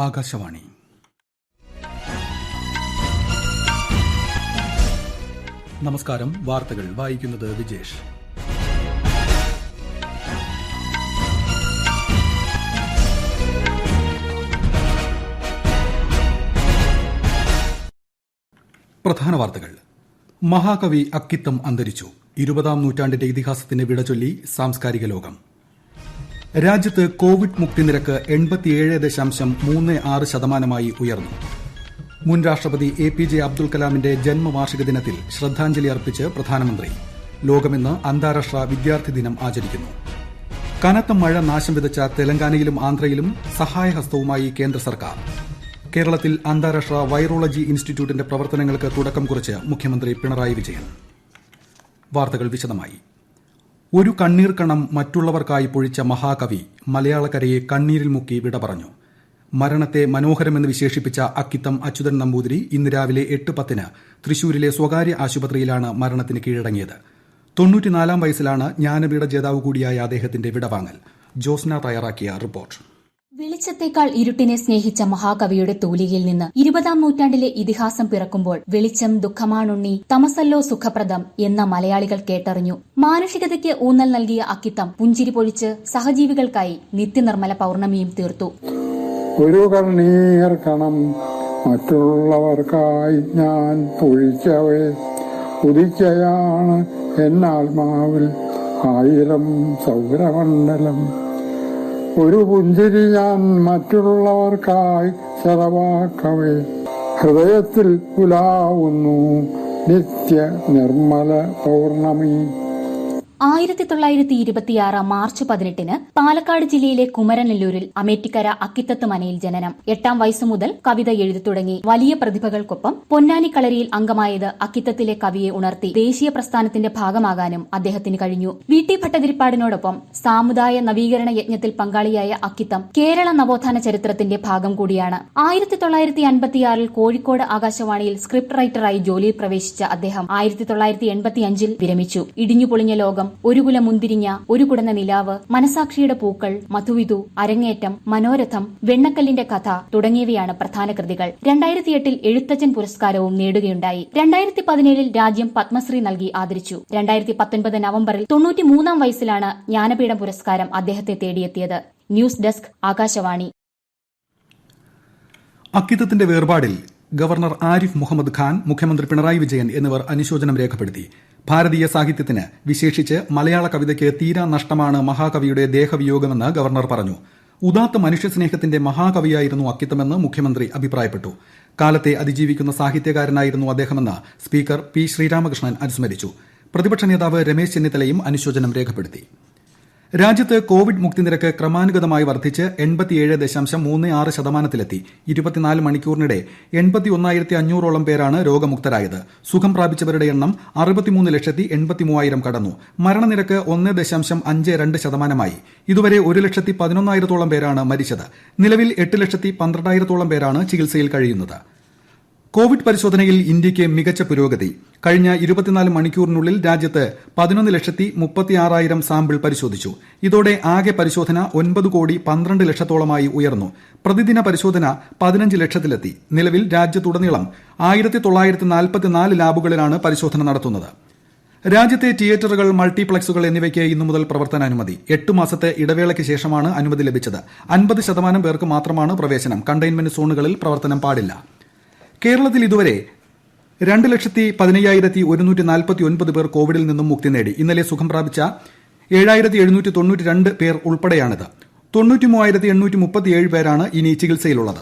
ആകാശവാണി. നമസ്കാരം. വാർത്തകൾ വായിക്കുന്നത് വിജേഷ്. പ്രധാന വാർത്തകൾ. മഹാകവി അക്കിത്തം അന്തരിച്ചു. 20-ാം നൂറ്റാണ്ടിന്റെ ഇതിഹാസത്തിന് വിടചൊല്ലി സാംസ്കാരിക ലോകം. രാജ്യത്ത് കോവിഡ് മുക്തി നിരക്ക് 87.36% ഉയർന്നു. മുൻ രാഷ്ട്രപതി APJ അബ്ദുൽ കലാമിന്റെ ജന്മവാർഷിക ദിനത്തിൽ ശ്രദ്ധാഞ്ജലി അർപ്പിച്ച് പ്രധാനമന്ത്രി. ലോകമിന്ന് അന്താരാഷ്ട്ര വിദ്യാർത്ഥി ദിനം ആചരിക്കുന്നു. കനത്ത മഴ നാശം വിതച്ച തെലങ്കാനയിലും ആന്ധ്രയിലും സഹായഹസ്തവുമായി കേന്ദ്ര സർക്കാർ. കേരളത്തിൽ അന്താരാഷ്ട്ര വൈറോളജി ഇൻസ്റ്റിറ്റ്യൂട്ടിന്റെ പ്രവർത്തനങ്ങൾക്ക് തുടക്കം കുറിച്ച് മുഖ്യമന്ത്രി പിണറായി വിജയൻ. വാർത്തകൾ വിശദമായി. ഒരു കണ്ണീർ കണം മറ്റുള്ളവർക്കായി പൊഴിച്ച മഹാകവി മലയാളക്കരയെ കണ്ണീരിൽ മുക്കി വിട പറഞ്ഞു. മരണത്തെ മനോഹരമെന്ന് വിശേഷിപ്പിച്ച അക്കിത്തം അച്യുതൻ നമ്പൂതിരി ഇന്ന് രാവിലെ 8:10 തൃശൂരിലെ സ്വകാര്യ ആശുപത്രിയിലാണ് മരണത്തിന് കീഴടങ്ങിയത്. 94-ാം വയസ്സിലാണ് ജ്ഞാനപീഠ ജേതാവ് കൂടിയായ അദ്ദേഹത്തിന്റെ വിടവാങ്ങൽ. ജോസ്ന തയ്യാറാക്കിയ റിപ്പോർട്ട്. വെളിച്ചത്തേക്കാൾ ഇരുട്ടിനെ സ്നേഹിച്ച മഹാകവിയുടെ തൂലികയിൽ നിന്ന് 20-ാം നൂറ്റാണ്ടിലെ ഇതിഹാസം പിറക്കുമ്പോൾ വെളിച്ചം ദുഃഖമാണുണ്ണി, തമസല്ലോ സുഖപ്രദം എന്ന മലയാളികൾ കേട്ടറിഞ്ഞു. മാനുഷികതയ്ക്ക് ഊന്നൽ നൽകിയ അക്കിത്തം പുഞ്ചിരി പൊഴിച്ച് സഹജീവികൾക്കായി നിത്യനിർമ്മല പൌർണമിയും തീർത്തു. ഒരു കണ്ണീർ കണം മറ്റുള്ളവർക്കായി ഞാൻ പൊഴിക്കവേ ഉദിക്കയാണ് എന്നാത്മാവിൽ 1000 സൗരമണ്ഡലം. ഒരു പുഞ്ചിരി ഞാൻ മറ്റുള്ളവർക്കായി ചെലവാക്കവേ ഹൃദയത്തിൽ ഉലാവുന്നു നിത്യ നിർമ്മല പൗർണമി. 1926 മാർച്ച് 18 പാലക്കാട് ജില്ലയിലെ കുമരനെല്ലൂരിൽ അമേറ്റിക്കര അക്കിത്തത്ത് മനയിൽ ജനനം. 8-ാം വയസ്സു മുതൽ കവിത എഴുതി തുടങ്ങി. വലിയ പ്രതിഭകൾക്കൊപ്പം പൊന്നാനി കളരിയിൽ അംഗമായത് അക്കിത്തത്തിലെ കവിയെ ഉണർത്തി ദേശീയ പ്രസ്ഥാനത്തിന്റെ ഭാഗമാകാനും അദ്ദേഹത്തിന് കഴിഞ്ഞു. VT ഭട്ടതിരിപ്പാടിനോടൊപ്പം സാമുദായ നവീകരണ യജ്ഞത്തിൽ പങ്കാളിയായ അക്കിത്തം കേരള നവോത്ഥാന ചരിത്രത്തിന്റെ ഭാഗം കൂടിയാണ്. 1956 കോഴിക്കോട് ആകാശവാണിയിൽ സ്ക്രിപ്റ്റ് റൈറ്ററായി ജോലിയിൽ പ്രവേശിച്ച അദ്ദേഹം 1985 വിരമിച്ചു. ഇടിഞ്ഞുപൊളിഞ്ഞ ലോകം, ഒരു കുല മുന്തിരിഞ്ഞ, ഒരു കുടന്ന നിലാവ്, മനസാക്ഷിയുടെ പൂക്കൾ, മധുവിധു, അരങ്ങേറ്റം, മനോരഥം, വെണ്ണക്കല്ലിന്റെ കഥ തുടങ്ങിയവയാണ് പ്രധാന കൃതികൾ. 2008 എഴുത്തച്ഛൻ പുരസ്കാരവും നേടുകയുണ്ടായി. 2017 രാജ്യം പത്മശ്രീ നൽകി ആദരിച്ചു. 2019 നവംബറിൽ 93-ാം വയസ്സിലാണ് ജ്ഞാനപീഠ പുരസ്കാരം അദ്ദേഹത്തെ തേടിയെത്തിയത്. News desk, Akashvani. അക്കിത്തത്തിന്റെ വേർപാടിൽ ഗവർണർ ആരിഫ് മുഹമ്മദ് ഖാൻ, മുഖ്യമന്ത്രി പിണറായി വിജയൻ എന്നിവർ അനുശോചനം രേഖപ്പെടുത്തി. ഭാരതീയ സാഹിത്യത്തിന്, വിശേഷിച്ച് മലയാള കവിതയ്ക്ക് തീരാ നഷ്ടമാണ് മഹാകവിയുടെ ദേഹവിയോഗമെന്ന് ഗവർണർ പറഞ്ഞു. ഉദാത്ത മനുഷ്യസ്നേഹത്തിന്റെ മഹാകവിയായിരുന്നു അക്കിത്തമെന്ന് മുഖ്യമന്ത്രി അഭിപ്രായപ്പെട്ടു. കാലത്തെ അതിജീവിക്കുന്ന സാഹിത്യകാരനായിരുന്നു അദ്ദേഹമെന്ന് സ്പീക്കർ P. ശ്രീരാമകൃഷ്ണൻ അനുസ്മരിച്ചു. പ്രതിപക്ഷ നേതാവ് രമേശ് ചെന്നിത്തലയും അനുശോചനം രേഖപ്പെടുത്തി. രാജ്യത്ത് കോവിഡ് മുക്തി നിരക്ക് ക്രമാനുഗതമായി വർദ്ധിച്ച് 87.36%-ലെത്തി. 24 മണിക്കൂറിനിടെ 81,500-ഓളം പേരാണ് രോഗമുക്തരായത്. സുഖം പ്രാപിച്ചവരുടെ എണ്ണം 63,83,000 കടന്നു. മരണനിരക്ക് 1.52%-മായി. ഇതുവരെ 1,11,000-ഓളം പേരാണ് മരിച്ചത്. നിലവിൽ 8,12,000-ഓളം പേരാണ് ചികിത്സയിൽ കഴിയുന്നത്. കോവിഡ് പരിശോധനയിൽ ഇന്ത്യയ്ക്ക് മികച്ച പുരോഗതി. കഴിഞ്ഞ 24 മണിക്കൂറിനുള്ളിൽ രാജ്യത്ത് 11,36,000 സാമ്പിൾ പരിശോധിച്ചു. ഇതോടെ ആകെ പരിശോധന 9,12,00,000-ഓളമായി ഉയർന്നു. പ്രതിദിന പരിശോധന 15 ലക്ഷത്തിലെത്തി. നിലവിൽ രാജ്യത്തുടനീളം 1,944 ലാബുകളിലാണ് പരിശോധന നടത്തുന്നത്. രാജ്യത്തെ തിയേറ്ററുകൾ, മൾട്ടിപ്ലക്സുകൾ എന്നിവയ്ക്ക് ഇന്നു മുതൽ പ്രവർത്തനാനുമതി. 8 മാസത്തെ ഇടവേളയ്ക്ക് ശേഷമാണ് അനുമതി ലഭിച്ചത്. 50% പേർക്ക് മാത്രമാണ് പ്രവേശനം. കണ്ടെയ്ൻമെന്റ് സോണുകളിൽ പ്രവർത്തനം പാടില്ല. കേരളത്തിൽ ഇതുവരെ 2,15,149 പേർ കോവിഡിൽ നിന്നും മുക്തി നേടി. ഇന്നലെ സുഖം പ്രാപിച്ച 7,792 പേർ ഉൾപ്പെടെയാണിത്. 93,837 പേരാണ് ഇനി ചികിത്സയിലുള്ളത്.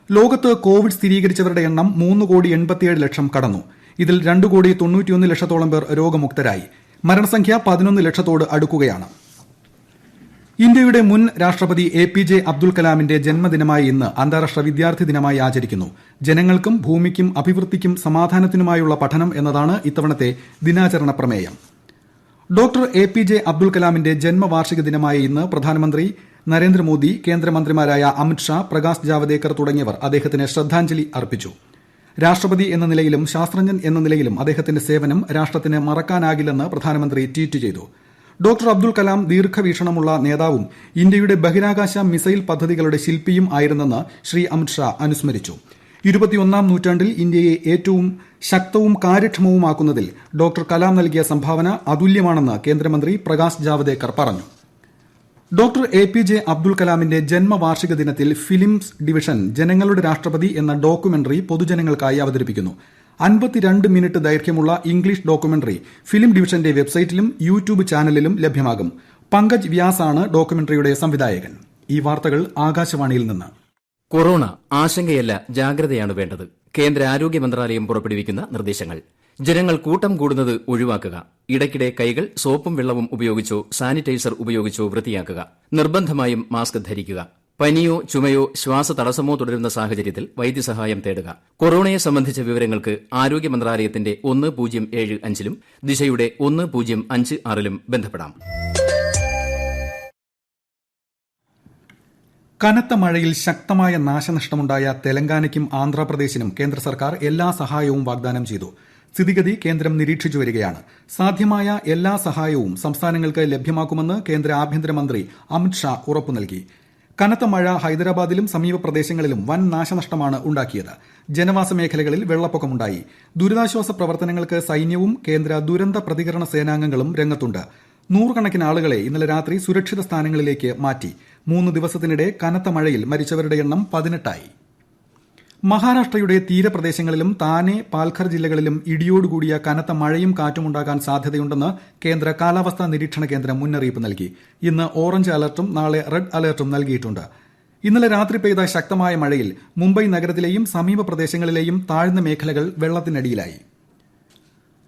ലോകത്ത് കോവിഡ് സ്ഥിരീകരിച്ചവരുടെ എണ്ണം 3,87,00,000 കടന്നു. ഇതിൽ 2,91,00,000-ഓളം പേർ രോഗമുക്തരായി. മരണസംഖ്യ 11 ലക്ഷത്തോട് അടുക്കുകയാണ്. ഇന്ത്യയുടെ മുൻ രാഷ്ട്രപതി APJ അബ്ദുൽ കലാമിന്റെ ജന്മദിനമായ ഇന്ന് അന്താരാഷ്ട്ര വിദ്യാർത്ഥി ദിനമായി ആചരിക്കുന്നു. ജനങ്ങൾക്കും ഭൂമിക്കും അഭിവൃദ്ധിക്കും സമാധാനത്തിനുമായുള്ള പഠനം എന്നതാണ് ഇത്തവണത്തെ ദിനാചരണ പ്രമേയം. ഡോക്ടർ APJ അബ്ദുൽ കലാമിന്റെ ജന്മവാർഷിക ദിനമായ ഇന്ന് പ്രധാനമന്ത്രി നരേന്ദ്രമോദി, കേന്ദ്രമന്ത്രിമാരായ അമിത് ഷാ, പ്രകാശ് ജാവദേക്കർ തുടങ്ങിയവർ അദ്ദേഹത്തിന് ശ്രദ്ധാഞ്ജലി അർപ്പിച്ചു. രാഷ്ട്രപതി എന്ന നിലയിലും ശാസ്ത്രജ്ഞൻ എന്ന നിലയിലും അദ്ദേഹത്തിന്റെ സേവനം രാഷ്ട്രത്തിന് മറക്കാനാകില്ലെന്ന് പ്രധാനമന്ത്രി ട്വീറ്റ് ചെയ്തു. ഡോക്ടർ അബ്ദുൽ കലാം ദീർഘവീക്ഷണമുള്ള നേതാവും ഇന്ത്യയുടെ ബഹിരാകാശ മിസൈൽ പദ്ധതികളുടെ ശില്പിയും ആയിരുന്നെന്ന് ശ്രീ അമിത്ഷാ അനുസ്മരിച്ചു. 21ാം നൂറ്റാണ്ടിൽ ഇന്ത്യയെ ഏറ്റവും ശക്തവും കാര്യക്ഷമവുമാക്കുന്നതിൽ ഡോക്ടർ കലാം നൽകിയ സംഭാവന അതുല്യമാണെന്ന് കേന്ദ്രമന്ത്രി പ്രകാശ് ജാവ്ദേക്കർ പറഞ്ഞു. ഡോക്ടർ APJ അബ്ദുൽ കലാമിന്റെ ജന്മവാർഷിക ദിനത്തിൽ ഫിലിംസ് ഡിവിഷൻ ജനങ്ങളുടെ രാഷ്ട്രപതി എന്ന ഡോക്യുമെന്ററി പൊതുജനങ്ങൾക്കായി അവതരിപ്പിക്കുന്നു. 52 മിനിറ്റ് ദൈർഘ്യമുള്ള ഇംഗ്ലീഷ് ഡോക്യുമെന്ററി ഫിലിം ഡിവിഷന്റെ വെബ്സൈറ്റിലും യൂട്യൂബ് ചാനലിലും ലഭ്യമാകും. പങ്കജ് വ്യാസാണ് ഡോക്യുമെന്ററിയുടെ സംവിധായകൻ. ഈ വാർത്തകൾ ആകാശവാണിയിൽ നിന്ന്. കൊറോണ ആശങ്കയല്ല, ജാഗ്രതയാണ് വേണ്ടത്. കേന്ദ്ര ആരോഗ്യ മന്ത്രാലയം പുറപ്പെടുവിക്കുന്ന നിർദ്ദേശങ്ങൾ. ജനങ്ങൾ കൂട്ടം കൂടുന്നത് ഒഴിവാക്കുക. ഇടയ്ക്കിടെ കൈകൾ സോപ്പും വെള്ളവും ഉപയോഗിച്ചോ സാനിറ്റൈസർ ഉപയോഗിച്ചോ വൃത്തിയാക്കുക. നിർബന്ധമായും മാസ്ക് ധരിക്കുക. പനിയോ ചുമയോ ശ്വാസതടസ്സമോ തുടരുന്ന സാഹചര്യത്തിൽ വൈദ്യസഹായം തേടുക. കൊറോണയെ സംബന്ധിച്ച വിവരങ്ങൾക്ക് ആരോഗ്യ മന്ത്രാലയത്തിന്റെ 1075 ലും ദിശയുടെ 1056 ലും ബന്ധപ്പെടാം. കനത്ത മഴയിൽ ശക്തമായ നാശനഷ്ടമുണ്ടായ തെലങ്കാനയ്ക്കും ആന്ധ്രാപ്രദേശിനും കേന്ദ്ര സർക്കാർ എല്ലാ സഹായവും വാഗ്ദാനം ചെയ്തു. സ്ഥിതിഗതി കേന്ദ്രം നിരീക്ഷിച്ചു വരികയാണ്. സാധ്യമായ എല്ലാ സഹായവും സംസ്ഥാനങ്ങൾക്ക് ലഭ്യമാക്കുമെന്ന് കേന്ദ്ര ആഭ്യന്തരമന്ത്രി അമിത്ഷാ ഉറപ്പു നൽകി. കനത്ത മഴ ഹൈദരാബാദിലും സമീപ പ്രദേശങ്ങളിലും വൻ നാശനഷ്ടമാണ് ഉണ്ടാക്കിയത്. ജനവാസ മേഖലകളിൽ വെള്ളപ്പൊക്കമുണ്ടായി. ദുരിതാശ്വാസ പ്രവർത്തനങ്ങൾക്ക് സൈന്യവും കേന്ദ്ര ദുരന്ത പ്രതികരണ സേനാംഗങ്ങളും രംഗത്തുണ്ട്. നൂറുകണക്കിന് ആളുകളെ ഇന്നലെ രാത്രി സുരക്ഷിത സ്ഥാനങ്ങളിലേക്ക് മാറ്റി. 3 ദിവസത്തിനിടെ കനത്ത മഴയിൽ മരിച്ചവരുടെ എണ്ണം 18ആയി. മഹാരാഷ്ട്രയുടെ തീരപ്രദേശങ്ങളിലും താനെ, പാൽഘർ ജില്ലകളിലും ഇടിയോടുകൂടിയ കനത്ത മഴയും കാറ്റുമുണ്ടാകാൻ സാധ്യതയുണ്ടെന്ന് കേന്ദ്ര കാലാവസ്ഥാ നിരീക്ഷണ കേന്ദ്രം മുന്നറിയിപ്പ് നൽകി. ഇന്ന് ഓറഞ്ച് അലർട്ടും നാളെ റെഡ് അലർട്ടും നൽകിയിട്ടുണ്ട്. ഇന്നലെ രാത്രി പെയ്ത ശക്തമായ മഴയിൽ മുംബൈ നഗരത്തിലെയും സമീപ പ്രദേശങ്ങളിലെയും താഴ്ന്ന മേഖലകൾ വെള്ളത്തിനടിയിലായി.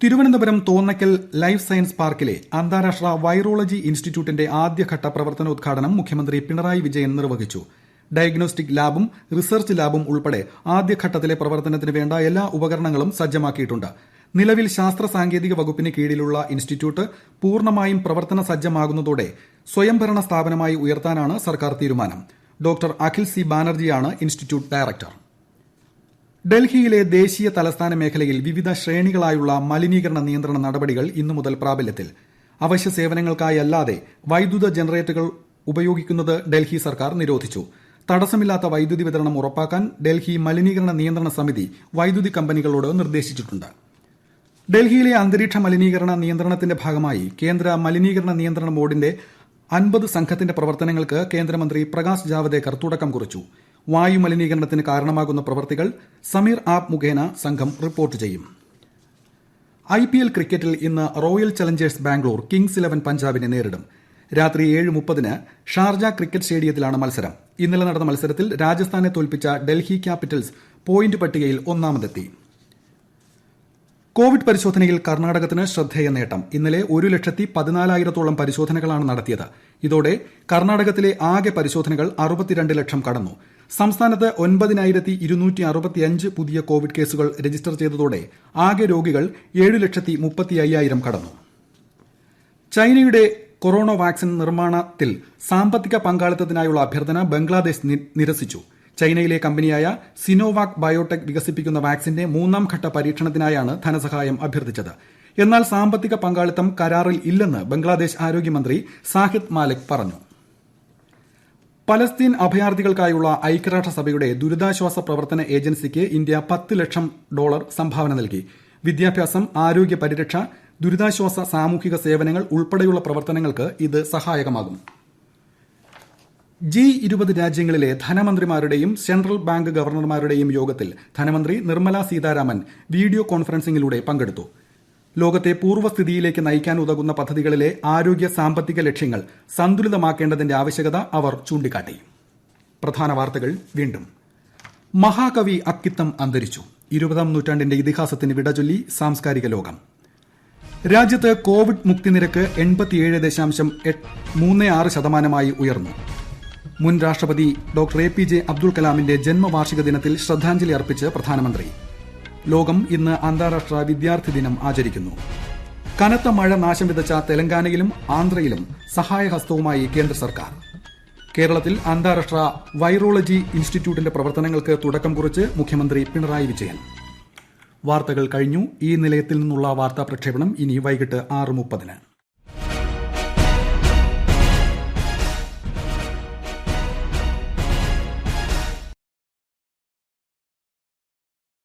തിരുവനന്തപുരം തോന്നയ്ക്കൽ ലൈഫ് സയൻസ് പാർക്കിലെ അന്താരാഷ്ട്ര വൈറോളജി ഇൻസ്റ്റിറ്റ്യൂട്ടിന്റെ ആദ്യഘട്ട പ്രവർത്തനോദ്ഘാടനം മുഖ്യമന്ത്രി പിണറായി വിജയൻ നിർവഹിച്ചു. ഡയഗ്നോസ്റ്റിക് ലാബും റിസർച്ച് ലാബും ഉൾപ്പെടെ ആദ്യഘട്ടത്തിലെ പ്രവർത്തനത്തിന് വേണ്ട എല്ലാ ഉപകരണങ്ങളും സജ്ജമാക്കിയിട്ടുണ്ട്. നിലവിൽ ശാസ്ത്ര സാങ്കേതിക വകുപ്പിന് കീഴിലുള്ള ഇൻസ്റ്റിറ്റ്യൂട്ട് പൂർണ്ണമായും പ്രവർത്തന സജ്ജമാകുന്നതോടെ സ്വയംഭരണ സ്ഥാപനമായി ഉയർത്താനാണ് സർക്കാർ തീരുമാനം. ഡോക്ടർ അഖിൽ സി ബാനർജിയാണ് ഇൻസ്റ്റിറ്റ്യൂട്ട് ഡയറക്ടർ. ഡൽഹിയിലെ ദേശീയ തലസ്ഥാന മേഖലയിൽ വിവിധ ശ്രേണികളായുള്ള മലിനീകരണ നിയന്ത്രണ നടപടികൾ ഇന്നു മുതൽ പ്രാബല്യത്തിൽ. അവശ്യ സേവനങ്ങൾക്കായല്ലാതെ വൈദ്യുത ജനറേറ്ററുകൾ ഉപയോഗിക്കുന്നത് ഡൽഹി സർക്കാർ നിരോധിച്ചു. തടസ്സമില്ലാത്ത വൈദ്യുതി വിതരണം ഉറപ്പാക്കാൻ ഡൽഹി മലിനീകരണ നിയന്ത്രണ സമിതി വൈദ്യുതി കമ്പനികളോട് നിർദ്ദേശിച്ചിട്ടുണ്ട്. ഡൽഹിയിലെ അന്തരീക്ഷ മലിനീകരണ നിയന്ത്രണത്തിന്റെ ഭാഗമായി കേന്ദ്ര മലിനീകരണ നിയന്ത്രണ ബോർഡിന്റെ 50 സംഘത്തിന്റെ പ്രവർത്തനങ്ങൾക്ക് കേന്ദ്രമന്ത്രി പ്രകാശ് ജാവ്ദേക്കർ തുടക്കം കുറിച്ചു. വായു മലിനീകരണത്തിന് കാരണമാകുന്ന പ്രവൃത്തികൾ സമീർ ആപ്പ് മുഖേന സംഘം റിപ്പോർട്ട് ചെയ്യും. IPL ക്രിക്കറ്റിൽ ഇന്ന് റോയൽ ചലഞ്ചേഴ്സ് ബാംഗ്ലൂർ കിങ്സ് 11 പഞ്ചാബിനെ നേരിടും. രാത്രി 7:30 ഷാർജ ക്രിക്കറ്റ് സ്റ്റേഡിയത്തിലാണ് മത്സരം. ഇന്നലെ നടന്ന മത്സരത്തിൽ രാജസ്ഥാനെ തോൽപ്പിച്ച ഡൽഹി ക്യാപിറ്റൽസ് പോയിന്റ് പട്ടികയിൽ ഒന്നാമതെത്തി. കോവിഡ് പരിശോധനയിൽ കർണാടകത്തിന് ശ്രദ്ധേയ നേട്ടം. ഇന്നലെ 1,14,000-ഓളം പരിശോധനകളാണ് നടത്തിയത്. ഇതോടെ കർണാടകത്തിലെ ആകെ പരിശോധനകൾ 62 ലക്ഷം കടന്നു. സംസ്ഥാനത്ത് 9,265 പുതിയ കോവിഡ് കേസുകൾ രജിസ്റ്റർ ചെയ്തതോടെ ആകെ രോഗികൾ 7,35,000 കടന്നു. ചൈനയുടെ കൊറോണ വാക്സിൻ നിർമ്മാണത്തിൽ സാമ്പത്തിക പങ്കാളിത്തത്തിനായുള്ള അഭ്യർത്ഥന ബംഗ്ലാദേശ് നിരസിച്ചു. ചൈനയിലെ കമ്പനിയായ സിനോവാക് ബയോടെക് വികസിപ്പിക്കുന്ന വാക്സിന്റെ 3ാം ഘട്ട പരീക്ഷണത്തിനായാണ് ധനസഹായം അഭ്യർത്ഥിച്ചത്. എന്നാൽ സാമ്പത്തിക പങ്കാളിത്തം കരാറിൽ ഇല്ലെന്ന് ബംഗ്ലാദേശ് ആരോഗ്യമന്ത്രി സാഹിദ് മാലിക് പറഞ്ഞു. പലസ്തീൻ അഭയാർത്ഥികൾക്കായുള്ള ഐക്യരാഷ്ട്രസഭയുടെ ദുരിതാശ്വാസ പ്രവർത്തന ഏജൻസിക്ക് ഇന്ത്യ $10 ലക്ഷം സംഭാവന നൽകി. വിദ്യാഭ്യാസം, ആരോഗ്യ പരിരക്ഷ, ദുരിതാശ്വാസ സാമൂഹിക സേവനങ്ങൾ ഉൾപ്പെടെയുള്ള പ്രവർത്തനങ്ങൾക്ക് ഇത് സഹായകമാകും. G20 രാജ്യങ്ങളിലെ ധനമന്ത്രിമാരുടെയും സെൻട്രൽ ബാങ്ക് ഗവർണർമാരുടെയും യോഗത്തിൽ ധനമന്ത്രി നിർമ്മല സീതാരാമൻ വീഡിയോ കോൺഫറൻസിംഗിലൂടെ പങ്കെടുത്തു. ലോകത്തെ പൂർവ്വസ്ഥിതിയിലേക്ക് നയിക്കാൻ ഉതകുന്ന പദ്ധതികളിലെ ആരോഗ്യ സാമ്പത്തിക ലക്ഷ്യങ്ങൾ സന്തുലിതമാക്കേണ്ടതിന്റെ ആവശ്യകത അവർ ചൂണ്ടിക്കാട്ടി. പ്രധാന വാർത്തകൾ വീണ്ടും. മഹാകവി അക്കിത്തം അന്തരിച്ചു. 20ാം നൂറ്റാണ്ടിന്റെ ഇതിഹാസത്തിന് വിടചൊല്ലി സാംസ്കാരിക ലോകം. രാജ്യത്ത് കോവിഡ് മുക്തിനിരക്ക് 87.36% ഉയർന്നു. മുൻ രാഷ്ട്രപതി ഡോക്ടർ APJ അബ്ദുൽ കലാമിന്റെ ജന്മവാർഷിക ദിനത്തിൽ ശ്രദ്ധാഞ്ജലി അർപ്പിച്ച് പ്രധാനമന്ത്രി. ലോകം ഇന്ന് അന്താരാഷ്ട്ര വിദ്യാർത്ഥി ദിനം ആചരിക്കുന്നു. കനത്ത മഴ നാശം വിതച്ച തെലങ്കാനയിലും ആന്ധ്രയിലും സഹായഹസ്തവുമായി കേന്ദ്ര സർക്കാർ. കേരളത്തിൽ അന്താരാഷ്ട്ര വൈറോളജി ഇൻസ്റ്റിറ്റ്യൂട്ടിന്റെ പ്രവർത്തനങ്ങൾക്ക് തുടക്കം കുറിച്ച് മുഖ്യമന്ത്രി പിണറായി വിജയൻ. വാർത്തകൾ കഴിഞ്ഞു. ഈ നിലയത്തിൽ നിന്നുള്ള വാർത്താ പ്രക്ഷേപണം ഇനി വൈകിട്ട് 6:30.